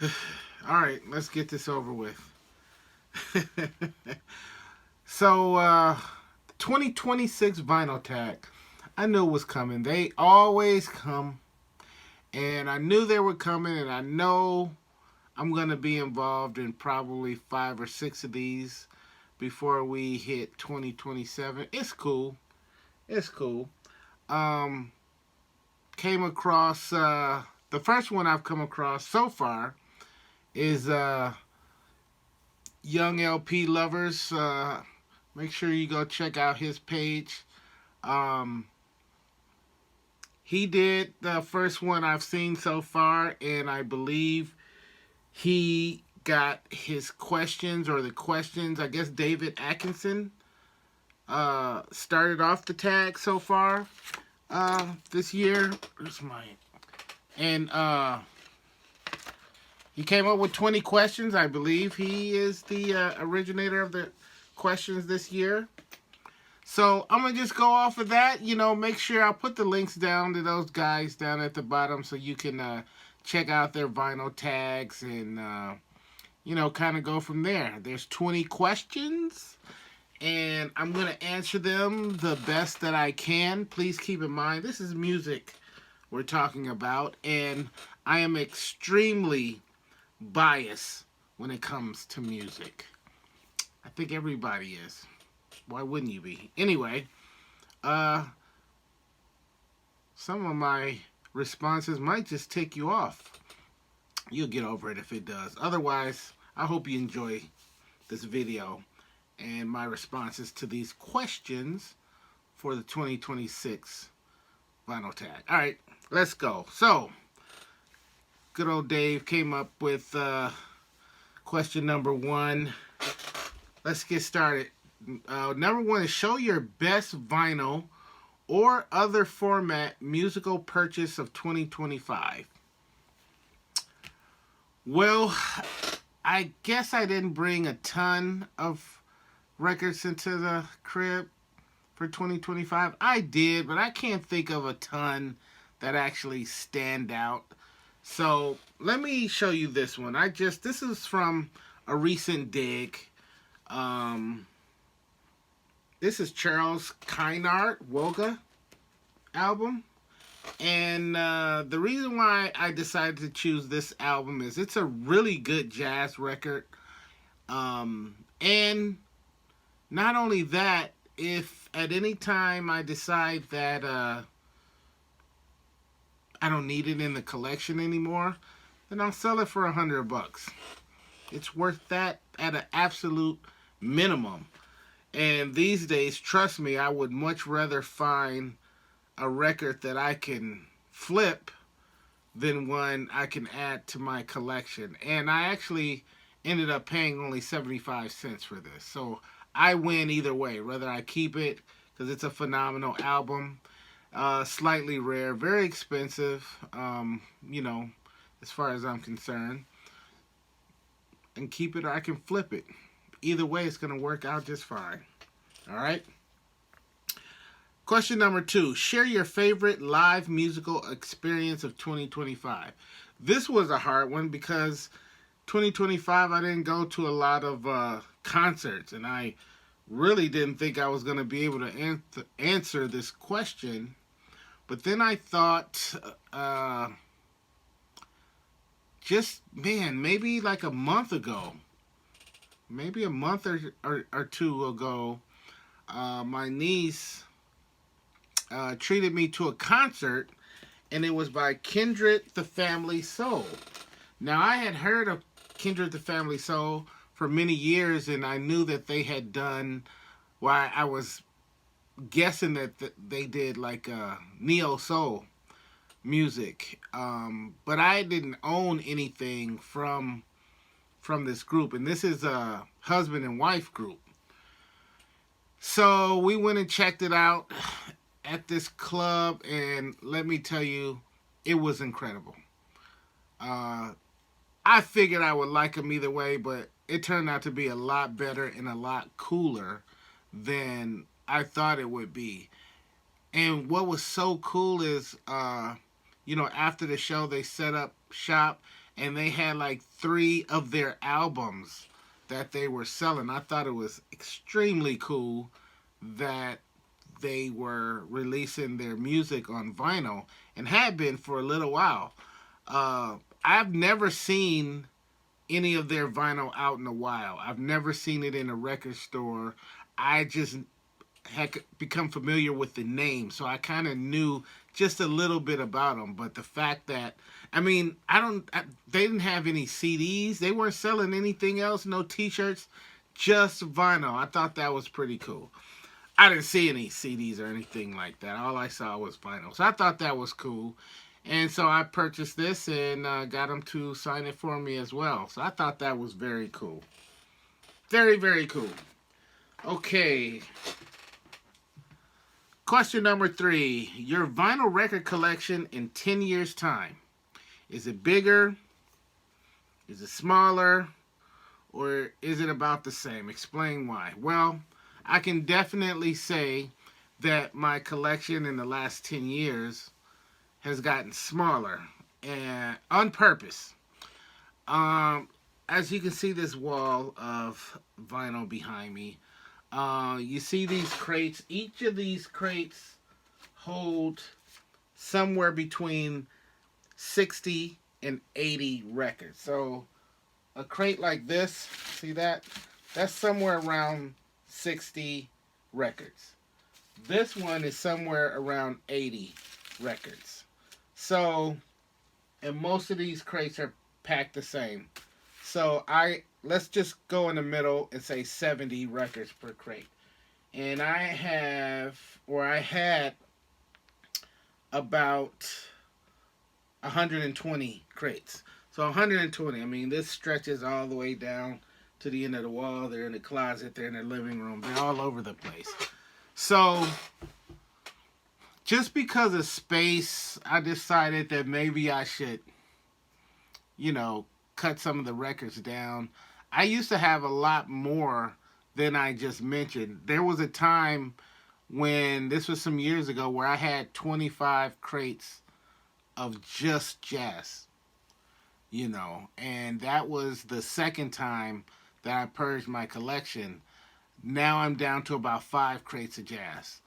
All right, let's get this over with. So, 2026 vinyl tag. I knew it was coming. They always come, and I knew they were coming, and I know I'm going to be involved in probably 5 or 6 of these before we hit 2027. It's cool. It's cool. Um, Came across the first one I've come across so far is Young LP Lovers. Make sure you go check out his page. Um, he did the first one I've seen so far, and I believe he got his questions or the questions. I guess David Atkinson started off the tag so far this year. Where's mine? And he came up with 20 questions. I believe he is the originator of the questions this year. So I'm gonna just go off of that. Make sure I put the links down to those guys down at the bottom so you can check out their vinyl tags and kind of go from there. There's 20 questions, and I'm gonna answer them the best that I can. Please keep in mind this is music we're talking about, and I am extremely biased when it comes to music. I think everybody is. Why wouldn't you be? Anyway, uh, some of my responses might just tick you off. You'll get over it if it does. Otherwise, I hope you enjoy this video and my responses to these questions for the 2026 vinyl tag. All right, let's go. So, good old Dave came up with question number 1. Let's get started. Number 1 is show your best vinyl or other format musical purchase of 2025. Well, I guess I didn't bring a ton of records into the crib for 2025. I did, but I can't think of a ton that actually stand out. So let me show you this one. This is from a recent dig. This is Charles Kynard Woga album. And the reason why I decided to choose this album is it's a really good jazz record. And not only that, if at any time I decide that I don't need it in the collection anymore, then I'll sell it for $100. It's worth that at an absolute minimum. And these days, trust me, I would much rather find a record that I can flip than one I can add to my collection. And I actually ended up paying only 75 cents for this. So I win either way, whether I keep it because it's a phenomenal album, slightly rare, very expensive, as far as I'm concerned, and keep it or I can flip it. Either way, it's going to work out just fine. All right? Question number 2. Share your favorite live musical experience of 2025. This was a hard one because 2025 I didn't go to a lot of concerts, and I really didn't think I was going to be able to answer this question. But then I thought, maybe like a month ago, maybe a month or 2 ago, my niece treated me to a concert, and it was by Kindred the Family Soul. Now, I had heard of Kindred the Family Soul for many years, and I knew that they had done, well, I was guessing that they did like neo soul music, but I didn't own anything from this group, and this is a husband and wife group. So we went and checked it out at this club, and let me tell you, it was incredible. I figured I would like them either way, but it turned out to be a lot better and a lot cooler than I thought it would be. And what was so cool is, after the show, they set up shop and they had like 3 of their albums that they were selling. I thought it was extremely cool that they were releasing their music on vinyl and had been for a little while. I've never seen any of their vinyl out in a while. I've never seen it in a record store. I just had become familiar with the name, so I kind of knew just a little bit about them. But the fact that, I mean, they didn't have any CDs. They weren't selling anything else, no T-shirts, just vinyl. I thought that was pretty cool. I didn't see any CDs or anything like that. All I saw was vinyl. So I thought that was cool. And so I purchased this and got them to sign it for me as well. So I thought that was very cool. Very, very cool. Okay. Question number 3. Your vinyl record collection in 10 years' time. Is it bigger? Is it smaller? Or is it about the same? Explain why. Well, I can definitely say that my collection in the last 10 years has gotten smaller, and on purpose. As you can see this wall of vinyl behind me, you see these crates. Each of these crates hold somewhere between 60 and 80 records. So a crate like this, see that? That's somewhere around 60 records. This one is somewhere around 80 records. So, and most of these crates are packed the same. So let's just go in the middle and say 70 records per crate. And I had about 120 crates. So 120, I mean, this stretches all the way down to the end of the wall. They're in the closet, they're in the living room, they're all over the place. So just because of space, I decided that maybe I should, cut some of the records down. I used to have a lot more than I just mentioned. There was a time when, this was some years ago, where I had 25 crates of just jazz, and that was the second time that I purged my collection. Now I'm down to about 5 crates of jazz.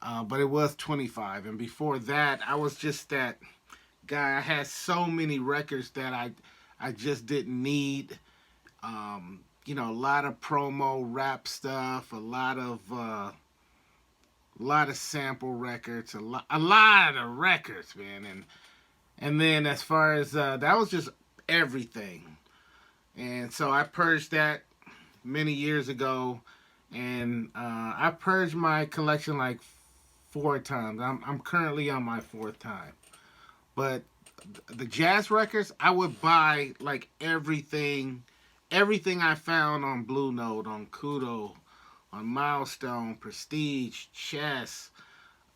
But it was 25. And before that, I was just that guy. I had so many records that I just didn't need. A lot of promo rap stuff, a lot of sample records, a lot of records, man. And then as far as that was just everything. And so I purged that many years ago, and I purged my collection like 4 times. I'm currently on my 4th time. But the jazz records, I would buy like everything I found on Blue Note, on Kudo, on Milestone, Prestige, Chess,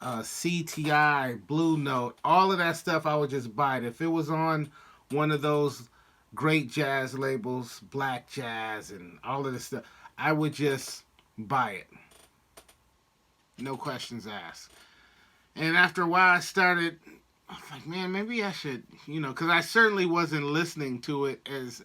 CTI, Blue Note, all of that stuff. I would just buy it. If it was on one of those great jazz labels, Black Jazz, and all of this stuff, I would just buy it. No questions asked. And after a while, I was like, man, maybe I should, because I certainly wasn't listening to it as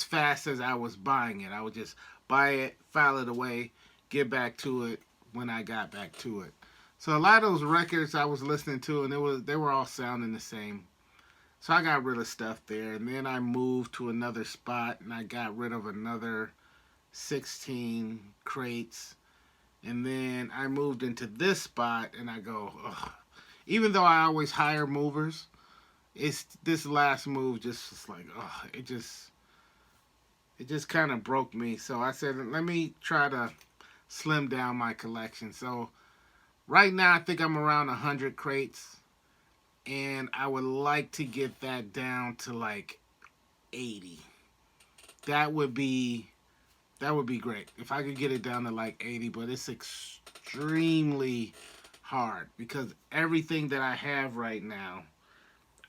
fast as I was buying it. I would just buy it, file it away, get back to it when I got back to it. So a lot of those records I was listening to, and they were all sounding the same. So I got rid of stuff there, and then I moved to another spot, and I got rid of another 16 crates. And then I moved into this spot, and I go, ugh. Even though I always hire movers, it's this last move just was like, ugh, it just kind of broke me. So I said, let me try to slim down my collection. So right now, I think I'm around 100 crates, and I would like to get that down to like 80. That would be great if I could get it down to like 80, but it's extremely hard because everything that I have right now,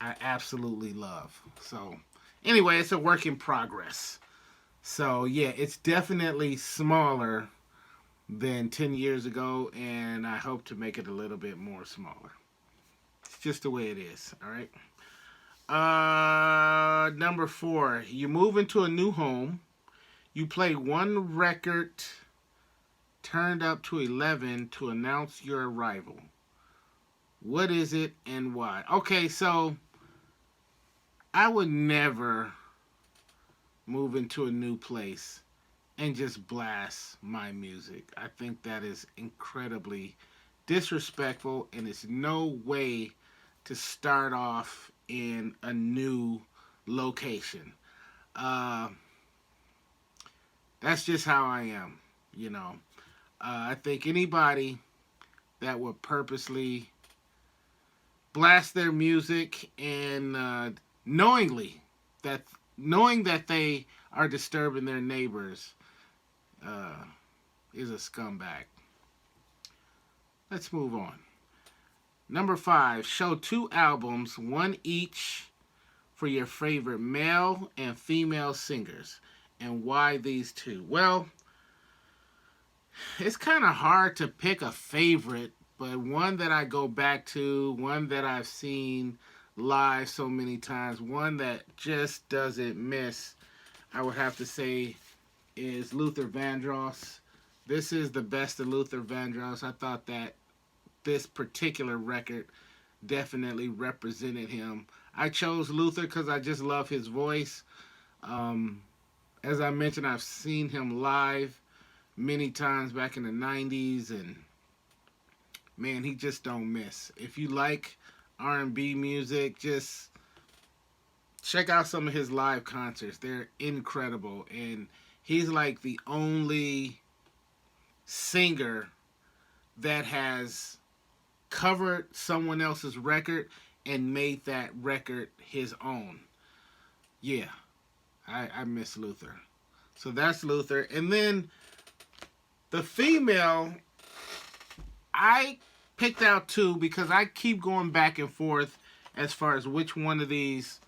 I absolutely love. So anyway, it's a work in progress. So yeah, it's definitely smaller than 10 years ago, and I hope to make it a little bit more smaller. It's just the way it is, all right? Number 4, you move into a new home. You play one record turned up to 11 to announce your arrival. What is it and why? Okay, so I would never move into a new place and just blast my music. I think that is incredibly disrespectful, and it's no way to start off in a new location. Uh, that's just how I am, you know. I think anybody that would purposely blast their music and knowingly that knowing that they are disturbing their neighbors uh, is a scumbag. Let's move on. Number 5, show 2 albums, one each, for your favorite male and female singers, and why these 2. Well, it's kind of hard to pick a favorite, but one that I go back to, one that I've seen live so many times, one that just doesn't miss, I would have to say, is Luther Vandross. This is the best of Luther Vandross. I thought that this particular record definitely represented him. I chose Luther because I just love his voice. As I mentioned, I've seen him live many times back in the 90s, and man, he just don't miss. If you like R&B music, just check out some of his live concerts. They're incredible, and he's like the only singer that has covered someone else's record and made that record his own. Yeah, I miss Luther. So that's Luther. And then the female, I picked out 2 because I keep going back and forth as far as which one of these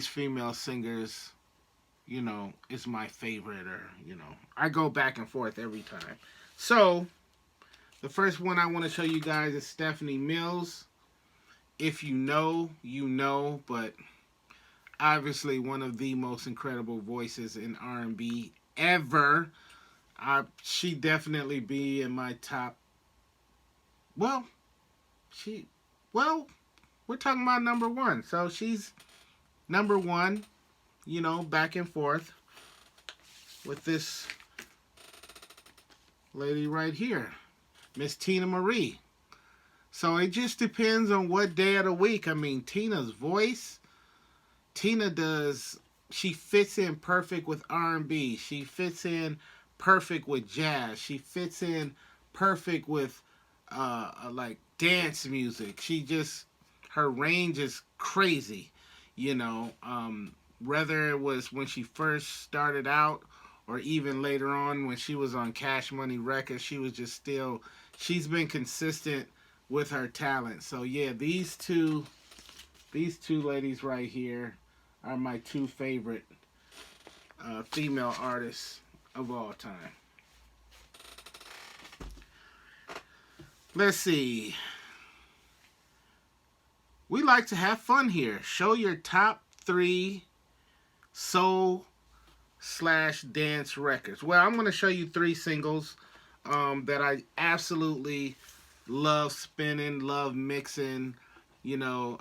female singers, you know, is my favorite, or, you know, I go back and forth every time. So the first one I want to show you guys is Stephanie Mills. If you know, you know, but obviously one of the most incredible voices in R&B ever. She definitely be in my top. Well, we're talking about number 1, so she's number 1. You know, back and forth with this lady right here, Miss Tina Marie. So it just depends on what day of the week. I mean, Tina's voice, she fits in perfect with R&B. She fits in perfect with jazz. She fits in perfect with like dance music. Her range is crazy, you know. Whether it was when she first started out or even later on when she was on Cash Money Records, she's been consistent with her talent. So yeah, these two ladies right here are my 2 favorite female artists of all time. Let's see. We like to have fun here. Show your top 3 soul/dance records. Well, I'm going to show you 3 singles that I absolutely love spinning, love mixing, you know,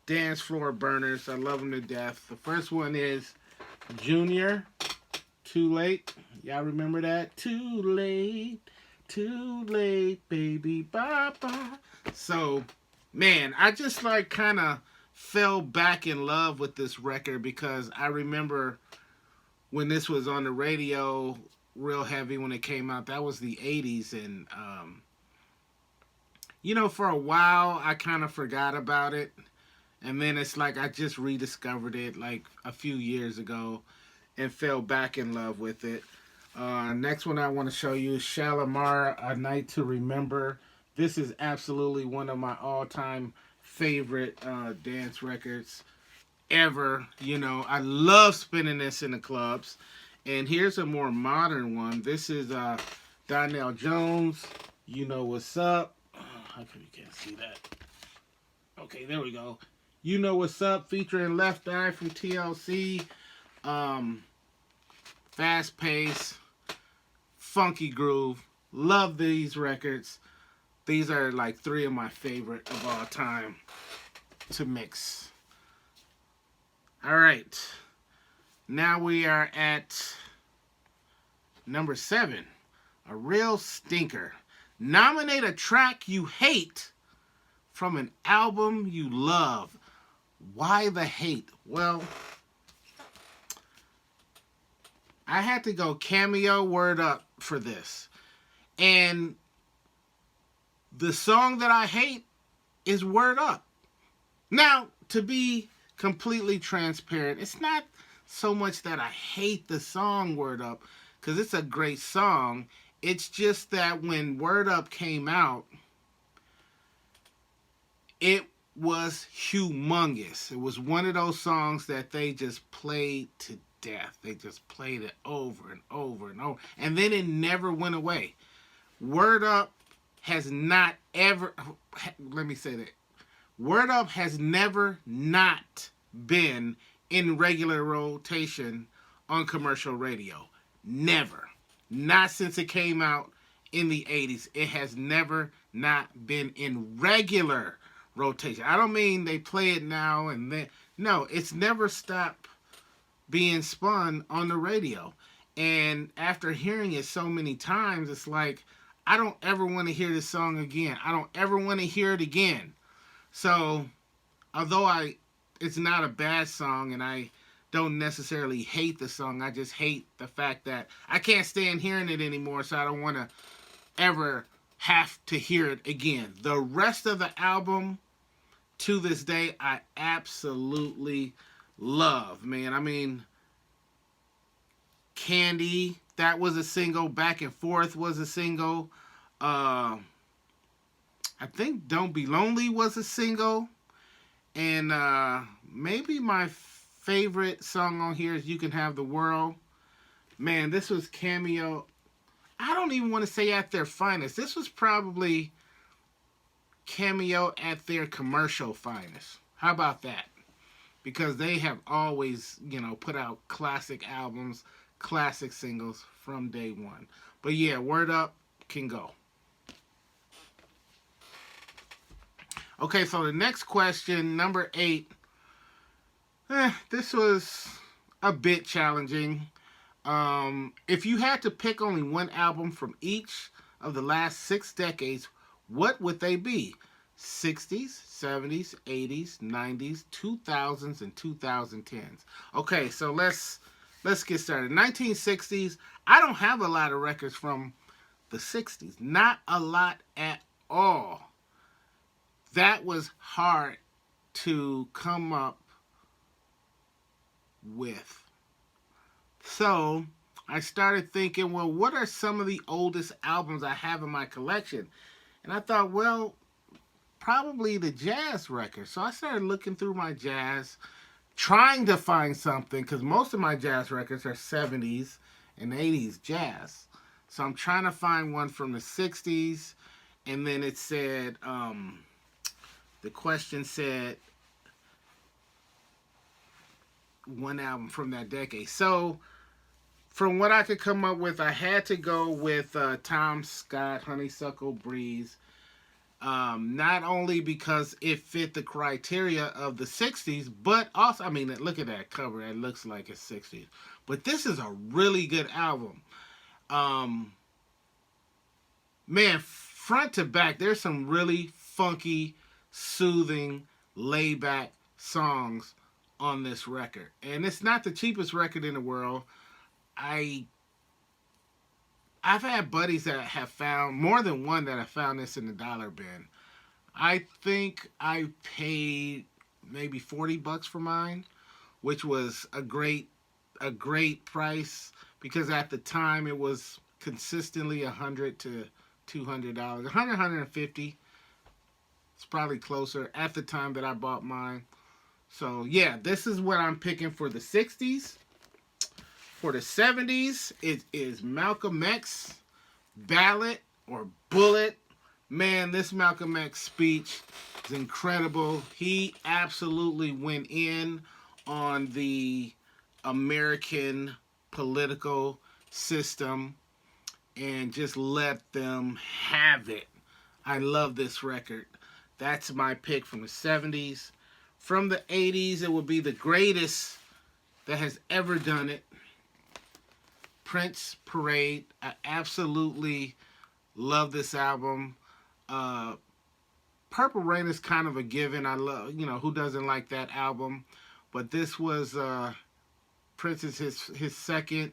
dance floor burners. I love them to death. The first one is Junior, Too Late. Y'all remember that? Too late, baby, bye-bye. So, man, I just like kind of fell back in love with this record because I remember when this was on the radio real heavy when it came out. That was the 80s, and you know, for a while I kind of forgot about it, and then it's like I just rediscovered it like a few years ago and fell back in love with it. Next one I want to show you is Shalimar, A Night to Remember. This is absolutely one of my all-time favorite dance records ever. You know, I love spinning this in the clubs. And here's a more modern one. This is Donnell Jones, You Know What's Up. How come you can't see that? Okay, there we go. You Know What's Up, featuring Left Eye from TLC. Um, Fast pace, funky groove. Love these records. These are like three of my favorite of all time to mix. All right. Now we are at number 7. A real stinker. Nominate a track you hate from an album you love. Why the hate? Well, I had to go Cameo, Word Up for this. And the song that I hate is Word Up. Now, to be completely transparent, it's not so much that I hate the song Word Up, because it's a great song. It's just that when Word Up came out, it was humongous. It was one of those songs that they just played to death. They just played it over and over and over. And then it never went away. Word Up has not ever, let me say that. Word Up has never not been in regular rotation on commercial radio. Never. Not since it came out in the 80s. It has never not been in regular rotation. I don't mean they play it now and then. No, it's never stopped being spun on the radio. And after hearing it so many times, it's like, I don't ever want to hear this song again. I don't ever want to hear it again. So, although it's not a bad song and I don't necessarily hate the song, I just hate the fact that I can't stand hearing it anymore, so I don't want to ever have to hear it again. The rest of the album, to this day, I absolutely love, man. I mean, Candy, that was a single. Back and Forth was a single. I think Don't Be Lonely was a single. And maybe my favorite song on here is You Can Have the World. Man, this was Cameo. I don't even want to say at their finest. This was probably Cameo at their commercial finest. How about that? Because they have always, put out classic albums, classic singles from day one. But yeah, Word Up can go. Okay, so the next question, number 8. This was a bit challenging. If you had to pick only one album from each of the last 6 decades, what would they be? 60s, 70s, 80s, 90s, 2000s, and 2010s. Okay, so let's get started. 1960s, I don't have a lot of records from the 60s. Not a lot at all. That was hard to come up with. So I started thinking, well, what are some of the oldest albums I have in my collection? And I thought, well, probably the jazz records. So I started looking through my jazz, trying to find something, because most of my jazz records are 70s and 80s jazz. So I'm trying to find one from the 60s, and then it said, the question said one album from that decade. So from what I could come up with, I had to go with Tom Scott, Honeysuckle Breeze. Not only because it fit the criteria of the 60s, but also, I mean, look at that cover. It looks like it's 60s. But this is a really good album. Man, front to back, there's some really funky, soothing, laid-back songs on this record. And it's not the cheapest record in the world. I've had buddies that have found, more than one that have found this in the dollar bin. I think I paid maybe $40 for mine, which was a great price, because at the time it was consistently $100 to $200, $100, $150. It's probably closer at the time that I bought mine. So yeah, this is what I'm picking for the 60s. For the 70s, it is Malcolm X, Ballot or Bullet. Man, this Malcolm X speech It's incredible. He absolutely went in on the American political system and just let them have it. I love this record. That's my pick from the 70s. From the 80s, it would be the greatest that has ever done it. Prince Parade. I absolutely love this album. Uh, Purple Rain is kind of a given. I love, who doesn't like that album? But this was Prince's his second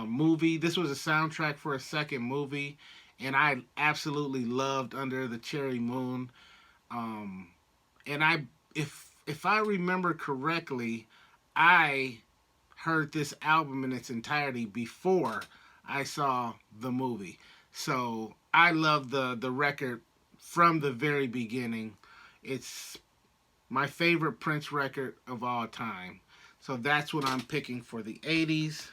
movie. This was a soundtrack for a second movie, and I absolutely loved Under the Cherry Moon. Um, and if I remember correctly, I heard this album in its entirety before I saw the movie. So I love the record from the very beginning. It's my favorite Prince record of all time. So that's what I'm picking for the 80s.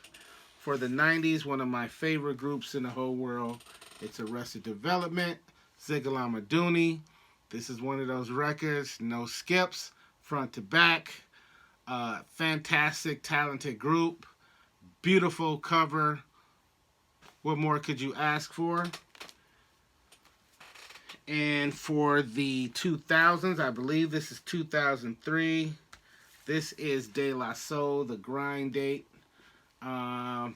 For the 90s, one of my favorite groups in the whole world, it's Arrested Development, Zigalamaduni. This is one of those records, no skips, front to back. Fantastic, talented group. Beautiful cover. What more could you ask for? And for the 2000s, I believe this is 2003. This is De La Soul, The Grind Date. My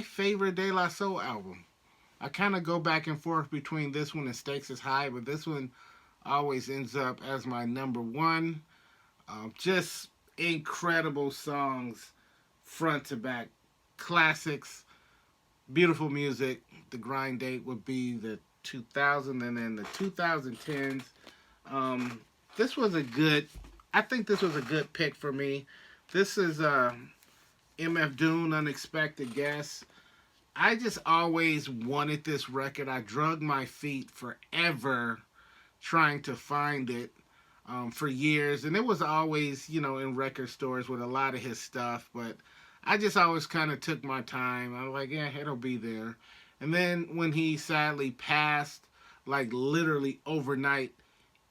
favorite De La Soul album. I kind of go back and forth between this one and Stakes is High, but this one always ends up as my number one. Just incredible songs, front to back, classics, beautiful music. The Grind Date would be the 2000, and then the 2010s. This was I think this was a good pick for me. This is MF Doom, Unexpected Guest. I just always wanted this record. I drug my feet forever trying to find it for years. And it was always, in record stores with a lot of his stuff. But I just always kind of took my time. I was like, yeah, it'll be there. And then when he sadly passed, like literally overnight,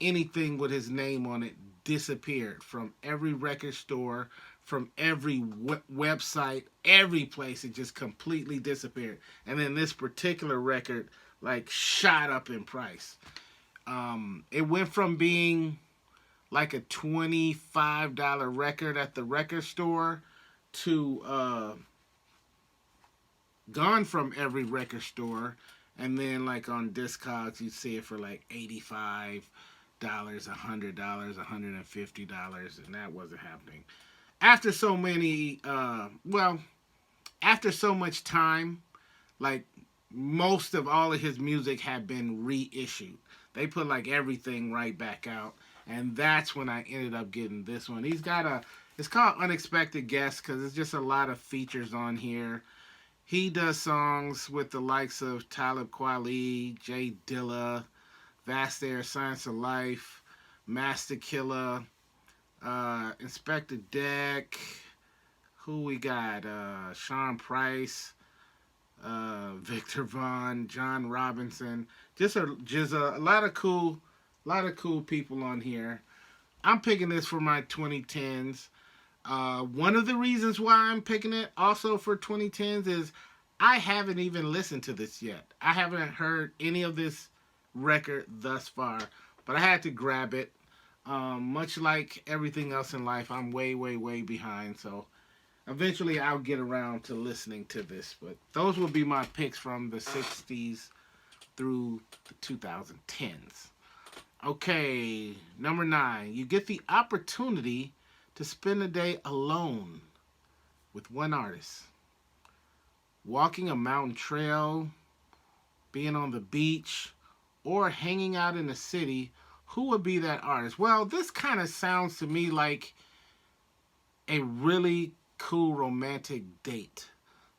anything with his name on it disappeared from every record store, from every website, every place. It just completely disappeared. And then this particular record like shot up in price. It went from being like a $25 record at the record store to gone from every record store, and then like on Discogs you see it for like $85, $100, $150, and that wasn't happening. After so many, after so much time, like most of all of his music had been reissued. They put like everything right back out, and that's when I ended up getting this one. It's called Unexpected Guest because it's just a lot of features on here. He does songs with the likes of Talib Kweli, Jay Dilla, Vast Air, Science of Life, Master Killer, Inspector Deck. Who we got? Sean Price, Victor Vaughn, John Robinson. Just a lot of cool people on here. I'm picking this for my 2010s. One of the reasons why I'm picking it also for 2010s is I haven't even listened to this yet. I haven't heard any of this record thus far, but I had to grab it. Much like everything else in life, I'm way, way, way behind. So eventually I'll get around to listening to this. But those will be my picks from the 60s through the 2010s. Okay, number 9. You get the opportunity to spend a day alone with one artist. Walking a mountain trail, being on the beach, or hanging out in the city. Who would be that artist? Well, this kind of sounds to me like a really cool romantic date.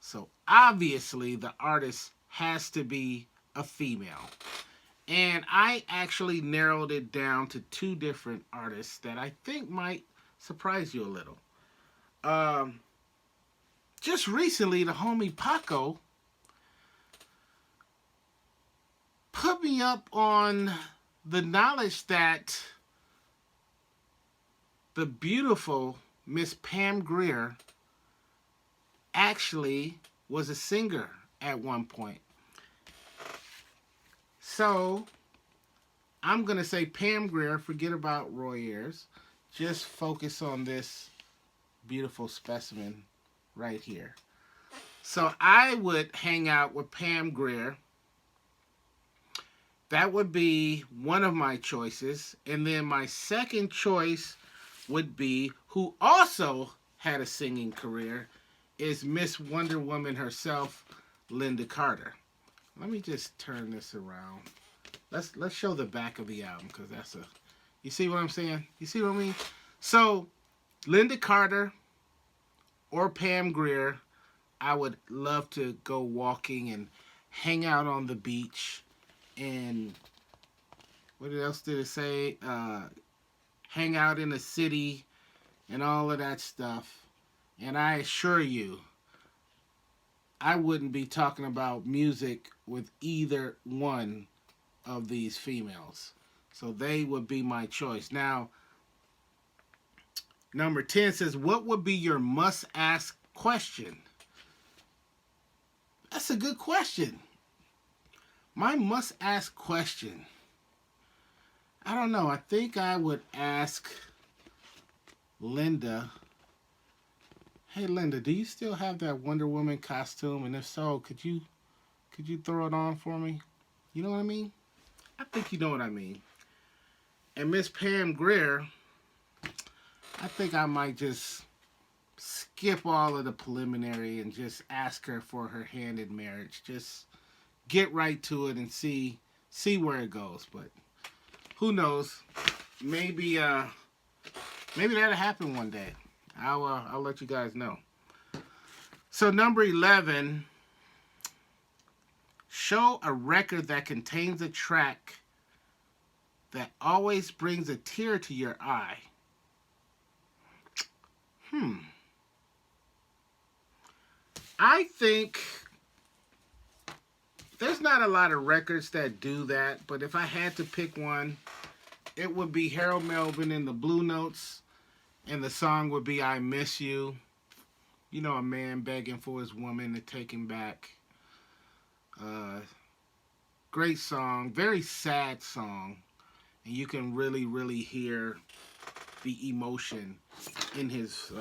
So obviously the artist has to be a female. And I actually narrowed it down to 2 different artists that I think might surprise you a little. Just recently, the homie Paco put me up on the knowledge that the beautiful Miss Pam Grier actually was a singer at one point. So I'm going to say Pam Grier, forget about Roy Ayers. Just focus on this beautiful specimen right here. So I would hang out with Pam Grier. That would be one of my choices. And then my second choice would be, who also had a singing career, is Miss Wonder Woman herself, Linda Carter. Let me just turn this around. Let's show the back of the album, because that's a, you see what I'm saying? You see what I mean? So Linda Carter or Pam Grier, I would love to go walking and hang out on the beach, and what else did it say? Hang out in the city and all of that stuff. And I assure you, I wouldn't be talking about music with either one of these females. So they would be my choice. Now, number 10 says, what would be your must-ask question? That's a good question. My must-ask question, I don't know. I think I would ask Linda, hey Linda, do you still have that Wonder Woman costume? And if so, could you throw it on for me? You know what I mean? I think you know what I mean. And Miss Pam Grier, I think I might just skip all of the preliminary and just ask her for her hand in marriage. Just get right to it and see where it goes. But who knows? Maybe that'll happen one day. I'll let you guys know. So number 11, show a record that contains a track that always brings a tear to your eye. I think there's not a lot of records that do that, but if I had to pick one, it would be Harold Melvin in the Blue Notes, and the song would be I Miss You. You know, a man begging for his woman to take him back. Great song, very sad song, and you can really, really hear the emotion in his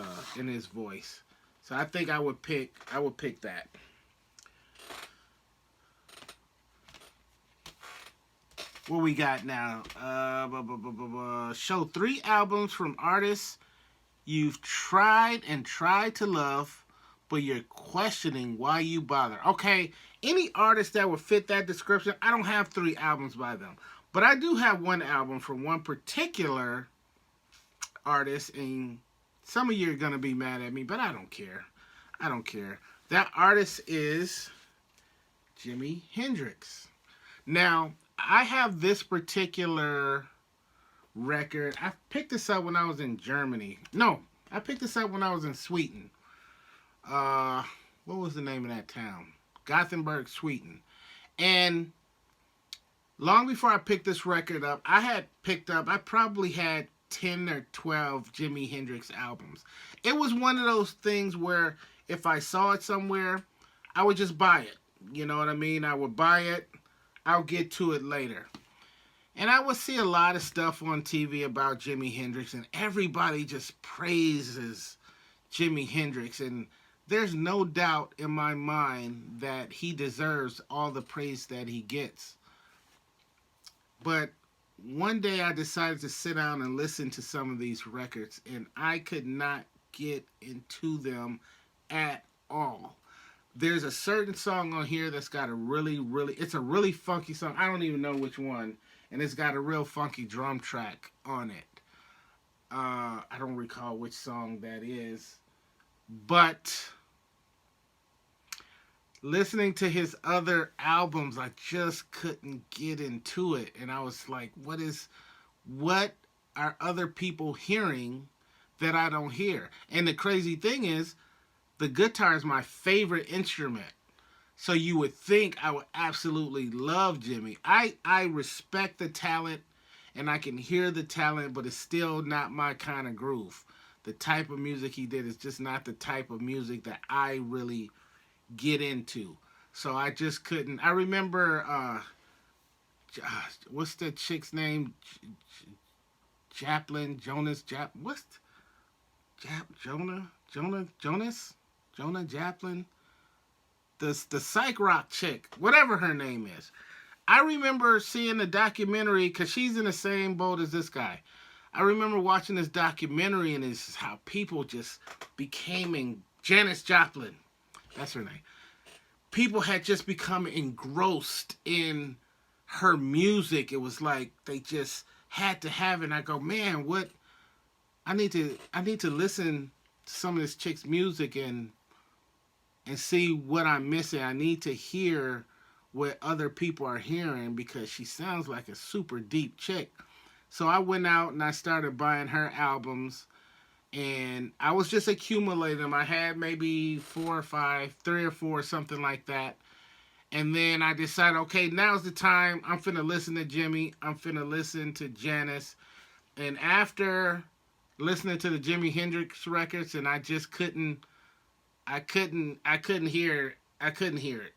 voice. So I think I would pick that. What we got now? Show 3 albums from artists you've tried to love, but you're questioning why you bother. Okay, any artist that would fit that description, I don't have 3 albums by them. But I do have one album from one particular artist, and some of you are going to be mad at me, but I don't care. I don't care. That artist is Jimi Hendrix. Now, I have this particular record. I picked this up when I was in Germany. No, I picked this up when I was in Sweden. What was the name of that town? Gothenburg, Sweden. And long before I picked this record up, I probably had 10 or 12 Jimi Hendrix albums. It was one of those things where if I saw it somewhere, I would just buy it. You know what I mean? I would buy it. I'll get to it later. And I would see a lot of stuff on TV about Jimi Hendrix, and everybody just praises Jimi Hendrix. And there's no doubt in my mind that he deserves all the praise that he gets. But one day I decided to sit down and listen to some of these records, and I could not get into them at all. There's a certain song on here that's got it's a really funky song. I don't even know which one. And it's got a real funky drum track on it. I don't recall which song that is. But listening to his other albums, I just couldn't get into it. And I was like, what are other people hearing that I don't hear? And the crazy thing is, the guitar is my favorite instrument. So you would think I would absolutely love Jimmy. I respect the talent and I can hear the talent, but it's still not my kind of groove. The type of music he did is just not the type of music that I really get into. So I just couldn't. I remember, what's the chick's name? Joplin, Jonas, what's Jonas, Jonah Joplin, the psych rock chick, whatever her name is. I remember seeing the documentary because she's in the same boat as this guy. I remember watching this documentary, and it's how people just became Janis Joplin. That's her name. People had just become engrossed in her music. It was like they just had to have it. And I go, man, what? I need to listen to some of this chick's music and see what I'm missing. I need to hear what other people are hearing because she sounds like a super deep chick. So I went out and I started buying her albums, and I was just accumulating them. I had maybe 4 or 5, 3 or 4, something like that. And then I decided, okay, now's the time. I'm finna listen to Jimmy. I'm finna listen to Janis. And after listening to the Jimi Hendrix records, and I just I couldn't hear it.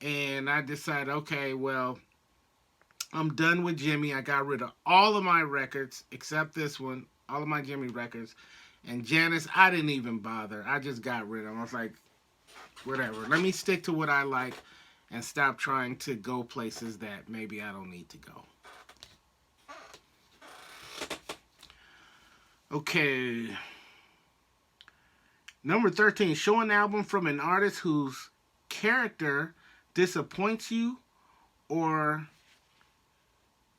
And I decided, okay, well, I'm done with Jimmy. I got rid of all of my records except this one, all of my Jimmy records. And Janis, I didn't even bother. I just got rid of them. I was like, whatever. Let me stick to what I like and stop trying to go places that maybe I don't need to go. Okay. Number 13, show an album from an artist whose character disappoints you, or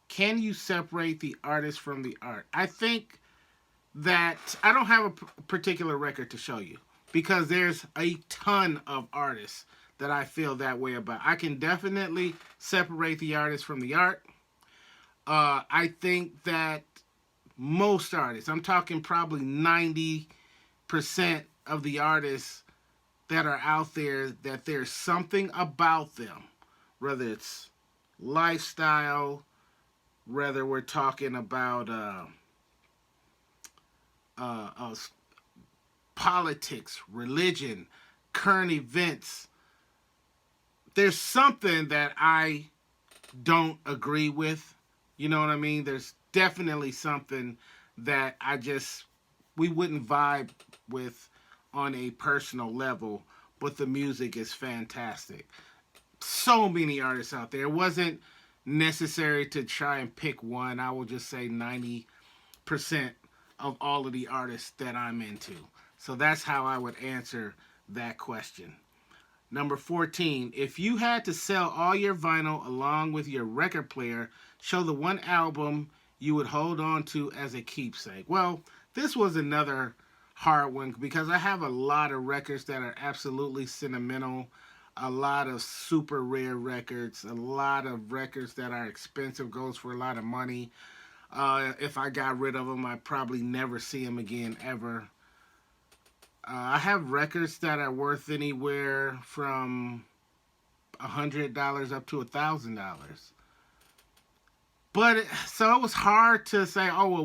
can you separate the artist from the art? I think that I don't have a particular record to show you because there's a ton of artists that I feel that way about. I can definitely separate the artist from the art. I think that most artists, I'm talking probably 90% of the artists that are out there, that there's something about them, whether it's lifestyle, whether we're talking about politics, religion, current events. There's something that I don't agree with. You know what I mean? There's definitely something that we wouldn't vibe with on a personal level, but the music is fantastic. So many artists out there. It wasn't necessary to try and pick one. I will just say 90% of all of the artists that I'm into. So that's how I would answer that question. Number 14, if you had to sell all your vinyl along with your record player, show the one album you would hold on to as a keepsake. Well, this was another hard one because I have a lot of records that are absolutely sentimental, a lot of super rare records, a lot of records that are expensive, goes for a lot of money. If I got rid of them, I'd probably never see them again, ever. I have records that are worth anywhere from $100 up to $1,000. But so it was hard to say, oh well,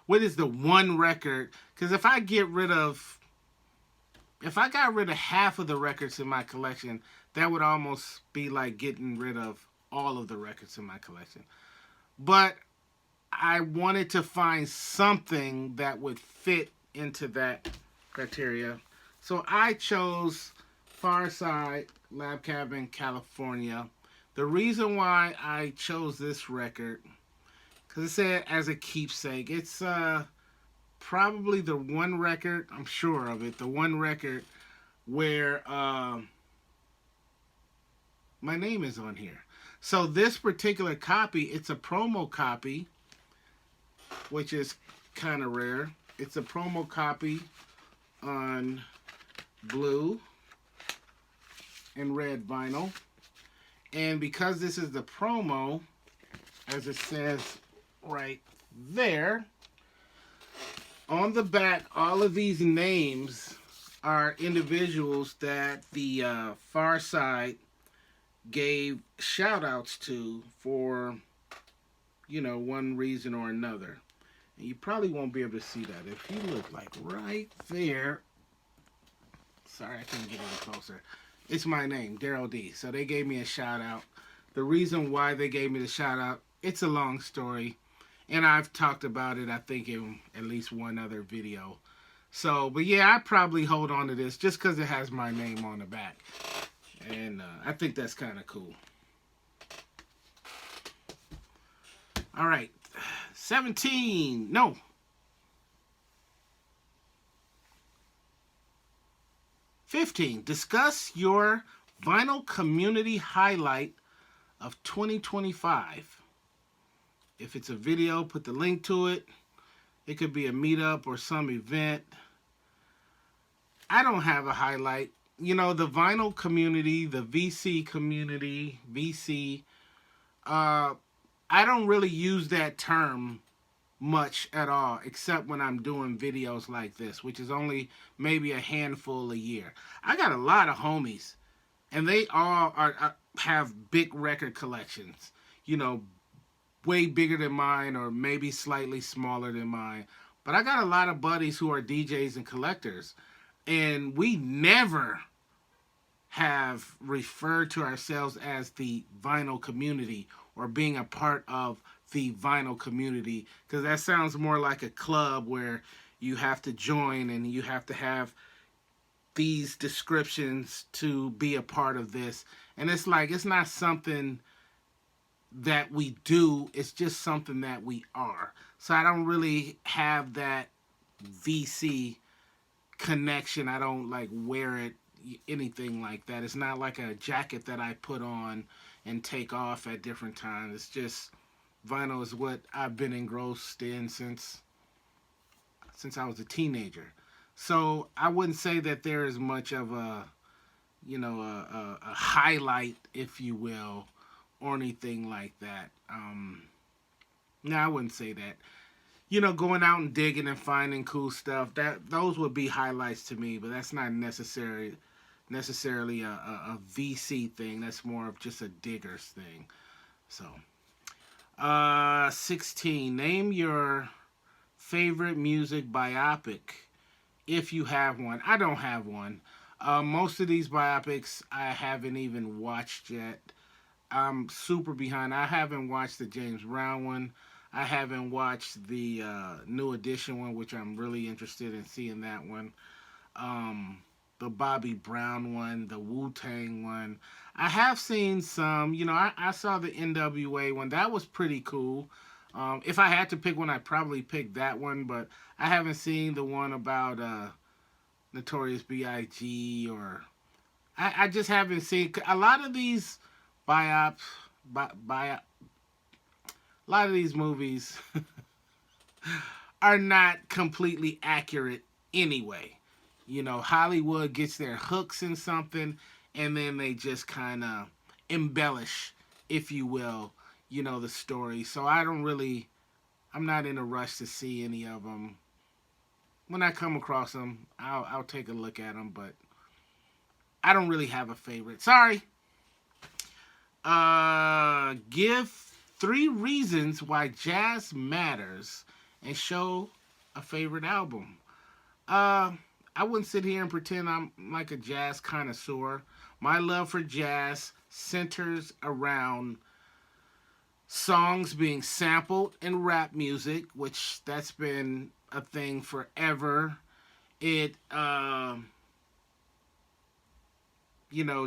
what is the one record? Because if I got rid of half of the records in my collection, that would almost be like getting rid of all of the records in my collection. But I wanted to find something that would fit into that criteria. So I chose Far Side, Lab Cabin, California. The reason why I chose this record, because it said as a keepsake, it's probably the one record, I'm sure of it, the one record where my name is on here. So this particular copy, it's a promo copy, which is kind of rare. It's a promo copy on blue and red vinyl. And because this is the promo, as it says right there, on the back, all of these names are individuals that the Far Side gave shout outs to for one reason or another. And you probably won't be able to see that. If you look like right there, sorry, I couldn't get any closer. It's my name, Daryl D. So they gave me a shout out. The reason why they gave me the shout out, it's a long story. And I've talked about it, I think, in at least one other video. So, but yeah, I probably hold on to this just because it has my name on the back. And I think that's kind of cool. All right. 17. No. 15. Discuss your vinyl community highlight of 2025. If it's a video, put the link to it. It could be a meetup or some event. I don't have a highlight. The vinyl community, the VC community, VC, I don't really use that term much at all, except when I'm doing videos like this, which is only maybe a handful a year. I got a lot of homies, and they all have big record collections, way bigger than mine or maybe slightly smaller than mine. But I got a lot of buddies who are DJs and collectors, and we never have referred to ourselves as the vinyl community or being a part of the vinyl community, because that sounds more like a club where you have to join and you have to have these descriptions to be a part of this. And it's like, it's not something that we do, it's just something that we are. So I don't really have that VC connection. I don't like wear it, anything like that. It's not like a jacket that I put on and take off at different times. It's just vinyl is what I've been engrossed in since I was a teenager. So I wouldn't say that there is much of a highlight, if you will, or anything like that. No, I wouldn't say that. Going out and digging and finding cool stuff, those would be highlights to me, but that's not necessarily a VC thing. That's more of just a digger's thing. So, 16. Name your favorite music biopic, if you have one. I don't have one. Most of these biopics I haven't even watched yet. I'm super behind. I haven't watched the James Brown one. I haven't watched the New Edition one, which I'm really interested in seeing that one. The Bobby Brown one, the Wu-Tang one. I have seen some, I saw the NWA one. That was pretty cool. If I had to pick one, I'd probably pick that one, but I haven't seen the one about Notorious B.I.G. or... I just haven't seen... A lot of these a lot of these movies are not completely accurate anyway. Hollywood gets their hooks in something, and then they just kind of embellish, if you will, the story. So I'm not in a rush to see any of them. When I come across them, I'll take a look at them, but I don't really have a favorite. Sorry. Give 3 reasons why jazz matters and show a favorite album. I wouldn't sit here and pretend I'm like a jazz connoisseur. My love for jazz centers around songs being sampled in rap music, which that's been a thing forever. It,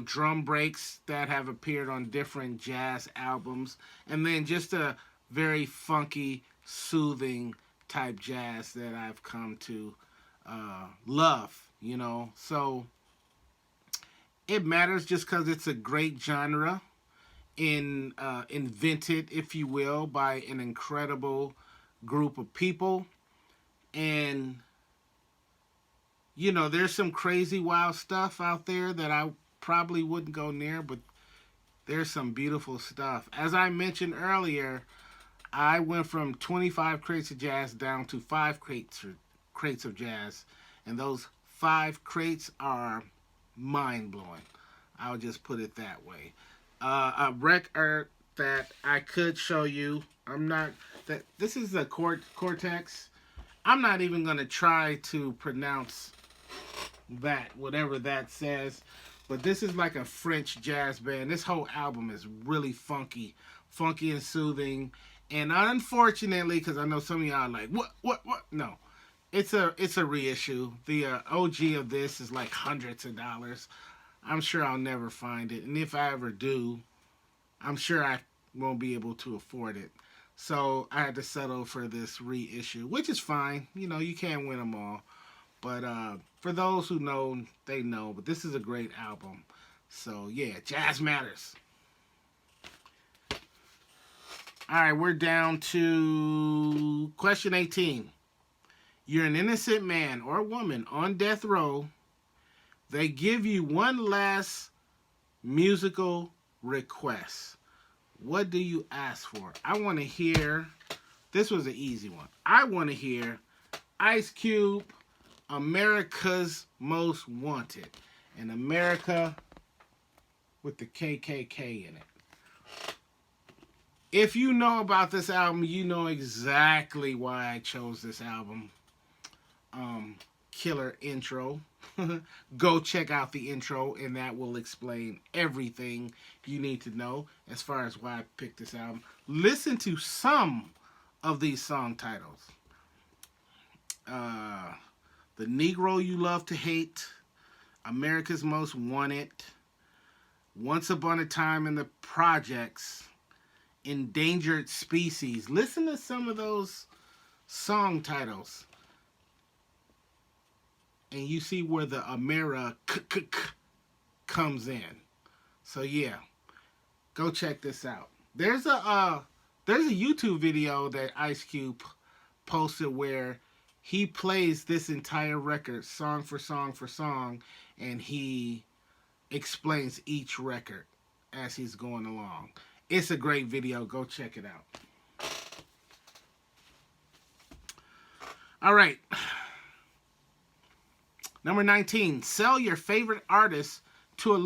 drum breaks that have appeared on different jazz albums, and then just a very funky, soothing type jazz that I've come to love, So it matters just because it's a great genre, invented, if you will, by an incredible group of people. And there's some crazy wild stuff out there that I probably wouldn't go near, but there's some beautiful stuff. As I mentioned earlier, I went from 25 crates of jazz down to 5 crates of jazz, and those 5 crates are mind-blowing. I'll just put it that way. A record that I could show you. I'm not that this is the cortex. I'm not even gonna try to pronounce that, whatever that says. But this is like a French jazz band. This whole album is really funky and soothing. And unfortunately, because I know some of y'all are like, what? No, it's a reissue. The OG of this is like hundreds of dollars. I'm sure I'll never find it, and if I ever do, I'm sure I won't be able to afford it. So I had to settle for this reissue, which is fine. You know, you can't win them all. But for those who know, they know. But this is a great album. So yeah, Jazz Matters. All right, we're down to question 18. You're an innocent man or woman on death row. They give you one last musical request. What do you ask for? I want to hear, this was an easy one. I want to hear Ice Cube, America's Most Wanted. And America with the KKK in it. If you know about this album, you know exactly why I chose this album. Killer intro. Go check out the intro, and that will explain everything you need to know as far as why I picked this album. Listen to some of these song titles. The Negro You Love to Hate, America's Most Wanted, Once Upon a Time in the Projects, Endangered Species. Listen to some of those song titles, and you see where the America comes in. So yeah, go check this out. There's a YouTube video that Ice Cube posted where he plays this entire record song for song, and he explains each record as he's going along. It's a great video. Go check it out. All right. Number 19. Sell your favorite artist to a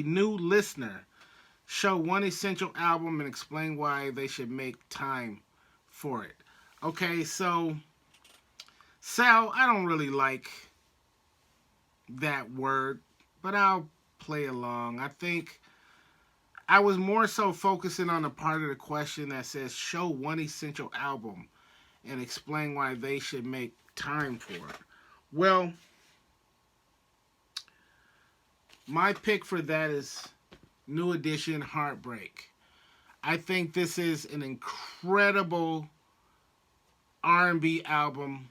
new listener. Show one essential album and explain why they should make time for it. Okay, so sell, I don't really like that word, but I'll play along. I think I was more so focusing on the part of the question that says show one essential album and explain why they should make time for it. Well, my pick for that is New Edition Heartbreak. I think this is an incredible R&B album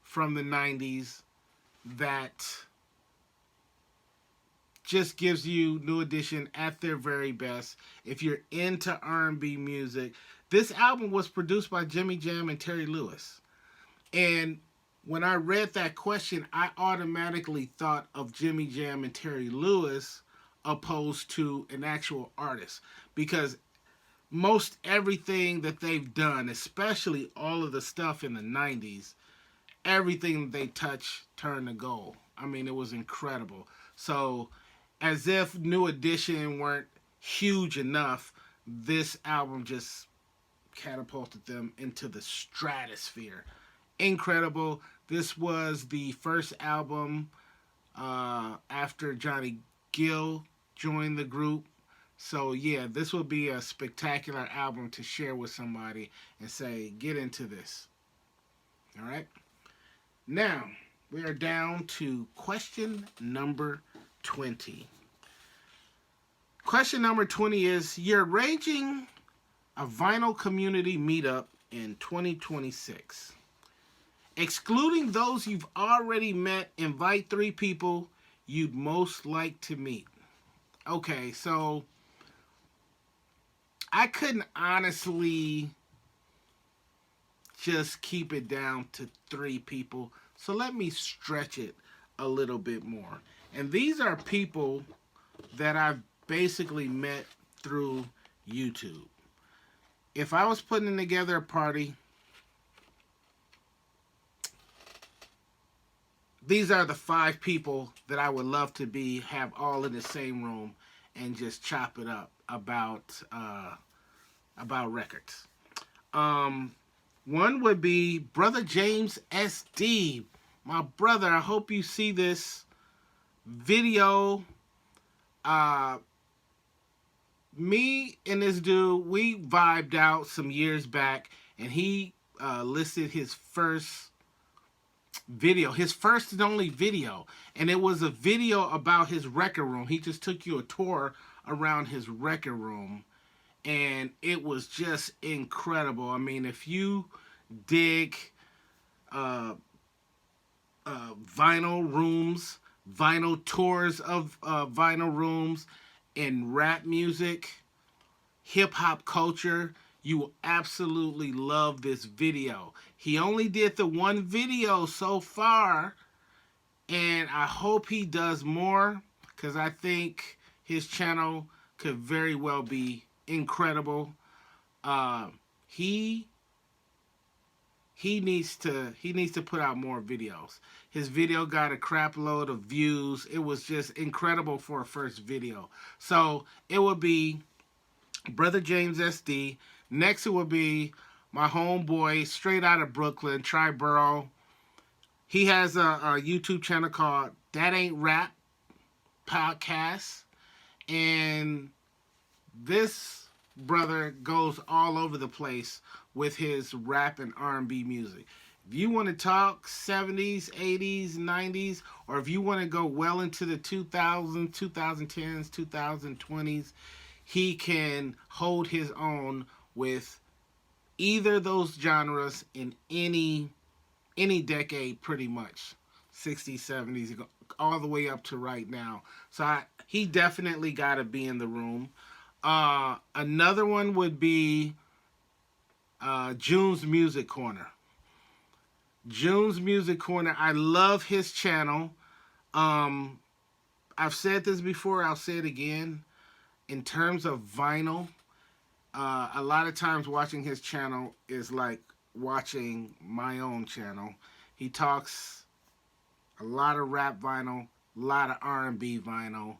from the 90s that just gives you New Edition at their very best. If you're into R&B music, this album was produced by Jimmy Jam and Terry Lewis. And when I read that question, I automatically thought of Jimmy Jam and Terry Lewis opposed to an actual artist, because most everything that they've done, especially all of the stuff in the 90s, everything they touch turned to gold. I mean, it was incredible. So, as if New Edition weren't huge enough, this album just catapulted them into the stratosphere. Incredible. This was the first album after Johnny Gill joined the group. So yeah, this will be a spectacular album to share with somebody and say, get into this. All right. Now, we are down to question number 20. Question number 20 is, you're arranging a vinyl community meetup in 2026. Excluding those you've already met, invite 3 people you'd most like to meet. Okay, so I couldn't honestly just keep it down to 3 people. So let me stretch it a little bit more. And these are people that I've basically met through YouTube. If I was putting together a party, these are the 5 people that I would love to have all in the same room and just chop it up about records. One would be Brother James SD. My brother, I hope you see this video. Me and this dude, we vibed out some years back, and he listed his first video, his first and only video, and it was a video about his record room. He just took you a tour around his record room, and it was just incredible. I mean, if you dig vinyl rooms, vinyl tours of vinyl rooms, and rap music, hip-hop culture, you will absolutely love this video. He only did the one video so far, and I hope he does more, because I think his channel could very well be incredible. He needs to put out more videos. His video got a crap load of views. It was just incredible for a first video. So it would be Brother James SD. Next it would be my homeboy straight out of Brooklyn, Triborough. He has a YouTube channel called That Ain't Rap Podcast. And this brother goes all over the place with his rap and R&B music. If you want to talk 70s, 80s, 90s, or if you want to go well into the 2000s, 2010s, 2020s, he can hold his own with either those genres in any decade, pretty much. 60s, 70s, all the way up to right now. So he definitely got to be in the room. Another one would be June's Music Corner. June's Music Corner, I love his channel. I've said this before, I'll say it again. In terms of vinyl, a lot of times watching his channel is like watching my own channel. He talks a lot of rap vinyl, a lot of R&B vinyl.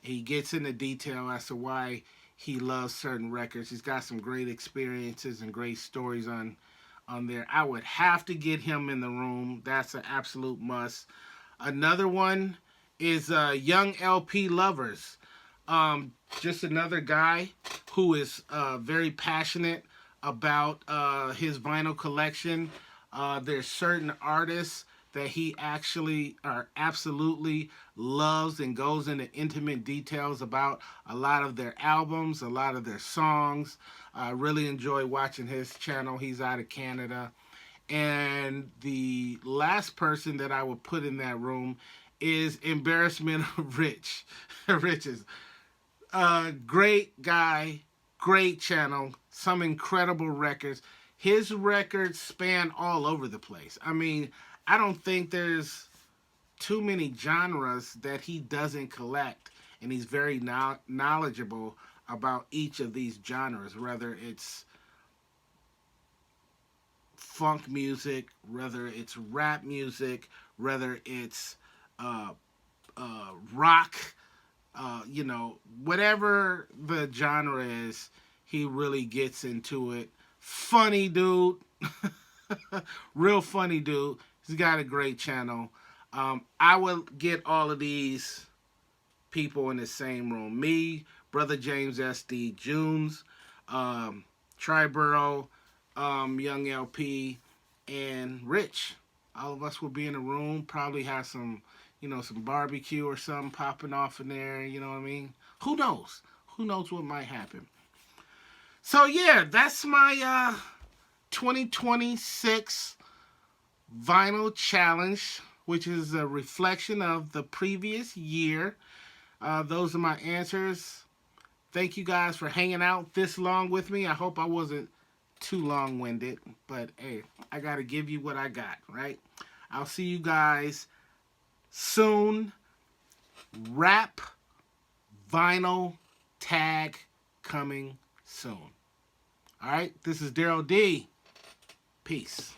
He gets into detail as to why he loves certain records. He's got some great experiences and great stories on there. I would have to get him in the room. That's an absolute must. Another one is Young LP Lovers. Just another guy who is very passionate about his vinyl collection. There's certain artists that he actually absolutely loves and goes into intimate details about a lot of their albums, a lot of their songs. I really enjoy watching his channel. He's out of Canada. And the last person that I would put in that room is Embarrassment of Riches. Great guy, great channel, some incredible records. His records span all over the place. I mean, I don't think there's too many genres that he doesn't collect, and he's very knowledgeable about each of these genres, whether it's funk music, whether it's rap music, whether it's rock, whatever the genre is, he really gets into it. Funny dude. Real funny dude. He's got a great channel. I will get all of these people in the same room. Me, Brother James SD, Junes, Triborough, Young LP, and Rich. All of us will be in a room. Probably have some barbecue or something popping off in there. You know what I mean? Who knows? Who knows what might happen? So yeah, that's my 2026 vinyl challenge, which is a reflection of the previous year. Those are my answers. Thank you guys for hanging out this long with me. I hope I wasn't too long-winded, but hey, I gotta give you what I got, right? I'll see you guys soon. Rap vinyl tag coming soon. All right, this is Daryl D. Peace.